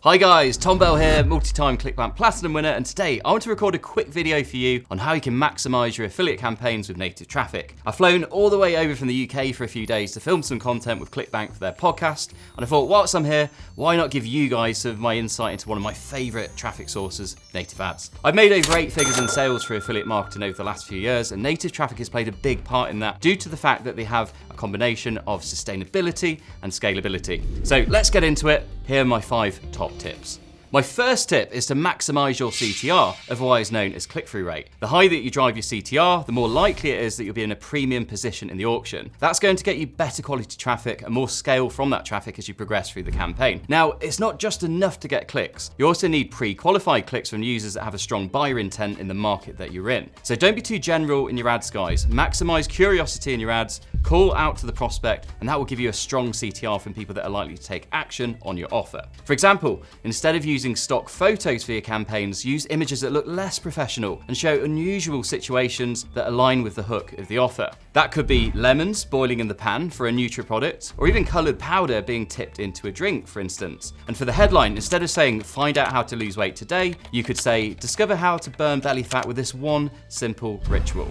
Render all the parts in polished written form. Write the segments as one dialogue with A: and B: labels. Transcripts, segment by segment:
A: Hi guys, Tom Bell here, multi-time ClickBank Platinum winner, and today I want to record a quick video for you on how you can maximize your affiliate campaigns with native traffic. I've flown all the way over from the UK for a few days to film some content with ClickBank for their podcast, and I thought whilst I'm here, why not give you guys some of my insight into one of my favorite traffic sources, native ads. I've made over 8 figures in sales for affiliate marketing over the last few years, and native traffic has played a big part in that due to the fact that they have a combination of sustainability and scalability. So let's get into it. Here are my 5 top tips. My first tip is to maximize your CTR, otherwise known as click-through rate. The higher that you drive your CTR, the more likely it is that you'll be in a premium position in the auction. That's going to get you better quality traffic and more scale from that traffic as you progress through the campaign. Now, it's not just enough to get clicks. You also need pre-qualified clicks from users that have a strong buyer intent in the market that you're in. So don't be too general in your ads, guys. Maximize curiosity in your ads, call out to the prospect, and that will give you a strong CTR from people that are likely to take action on your offer. For example, instead of using stock photos for your campaigns, use images that look less professional and show unusual situations that align with the hook of the offer. That could be lemons boiling in the pan for a Nutri product, or even coloured powder being tipped into a drink, for instance. And for the headline, instead of saying, "Find out how to lose weight today," you could say, "Discover how to burn belly fat with this one simple ritual."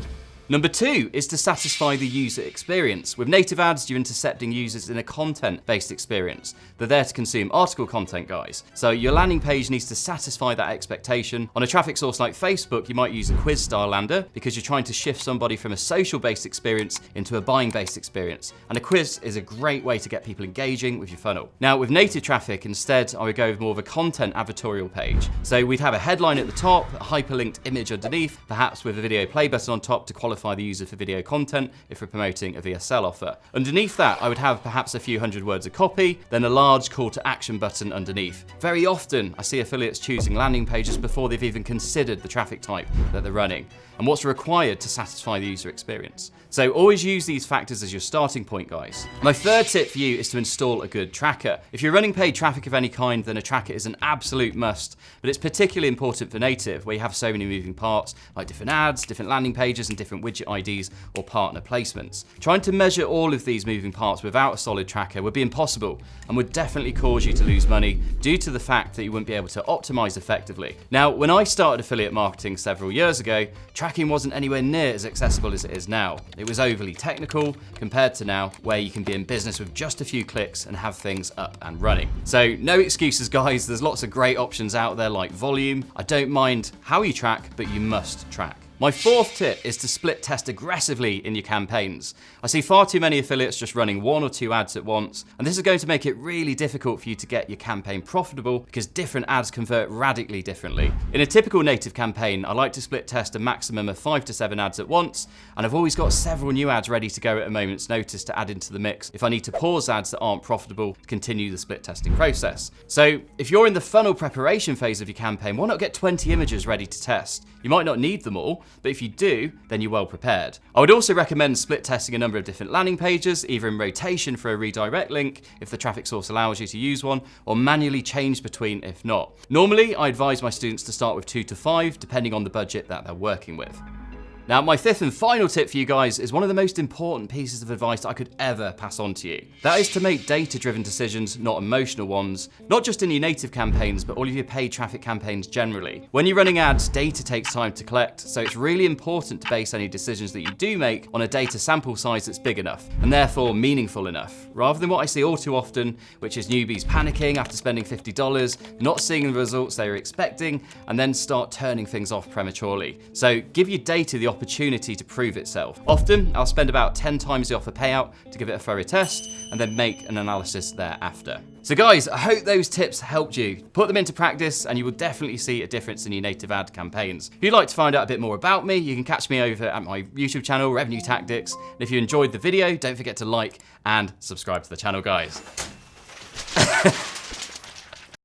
A: Number 2 is to satisfy the user experience. With native ads, you're intercepting users in a content-based experience. They're there to consume article content, guys. So your landing page needs to satisfy that expectation. On a traffic source like Facebook, you might use a quiz-style lander because you're trying to shift somebody from a social-based experience into a buying-based experience. And a quiz is a great way to get people engaging with your funnel. Now, with native traffic, instead, I would go with more of a content advertorial page. So we'd have a headline at the top, a hyperlinked image underneath, perhaps with a video play button on top to qualify the user for video content if we're promoting a VSL offer. Underneath that, I would have perhaps a few hundred words of copy, then a large call to action button underneath. Very often, I see affiliates choosing landing pages before they've even considered the traffic type that they're running and what's required to satisfy the user experience. So always use these factors as your starting point, guys. My third tip for you is to install a good tracker. If you're running paid traffic of any kind, then a tracker is an absolute must, but it's particularly important for native, where you have so many moving parts, like different ads, different landing pages, and different widget IDs or partner placements. Trying to measure all of these moving parts without a solid tracker would be impossible and would definitely cause you to lose money due to the fact that you wouldn't be able to optimize effectively. Now, when I started affiliate marketing several years ago, tracking wasn't anywhere near as accessible as it is now. It was overly technical compared to now, where you can be in business with just a few clicks and have things up and running. So no excuses, guys. There's lots of great options out there like volume. I don't mind how you track, but you must track. My fourth tip is to split test aggressively in your campaigns. I see far too many affiliates just running 1 or 2 ads at once, and this is going to make it really difficult for you to get your campaign profitable because different ads convert radically differently. In a typical native campaign, I like to split test a maximum of 5 to 7 ads at once, and I've always got several new ads ready to go at a moment's notice to add into the mix if I need to pause ads that aren't profitable to continue the split testing process. So if you're in the funnel preparation phase of your campaign, why not get 20 images ready to test? You might not need them all, but if you do, then you're well prepared. I would also recommend split testing a number of different landing pages, either in rotation for a redirect link if the traffic source allows you to use one, or manually change between if not. Normally, I advise my students to start with 2 to 5, depending on the budget that they're working with. Now, my 5th and final tip for you guys is one of the most important pieces of advice I could ever pass on to you. That is to make data-driven decisions, not emotional ones, not just in your native campaigns, but all of your paid traffic campaigns generally. When you're running ads, data takes time to collect, so it's really important to base any decisions that you do make on a data sample size that's big enough, and therefore meaningful enough, rather than what I see all too often, which is newbies panicking after spending $50, not seeing the results they were expecting, and then start turning things off prematurely. So give your data the opportunity to prove itself. Often, I'll spend about 10 times the offer payout to give it a thorough test and then make an analysis thereafter. So guys, I hope those tips helped you. Put them into practice and you will definitely see a difference in your native ad campaigns. If you'd like to find out a bit more about me, you can catch me over at my YouTube channel, Revenue Tactics. And if you enjoyed the video, don't forget to like and subscribe to the channel, guys.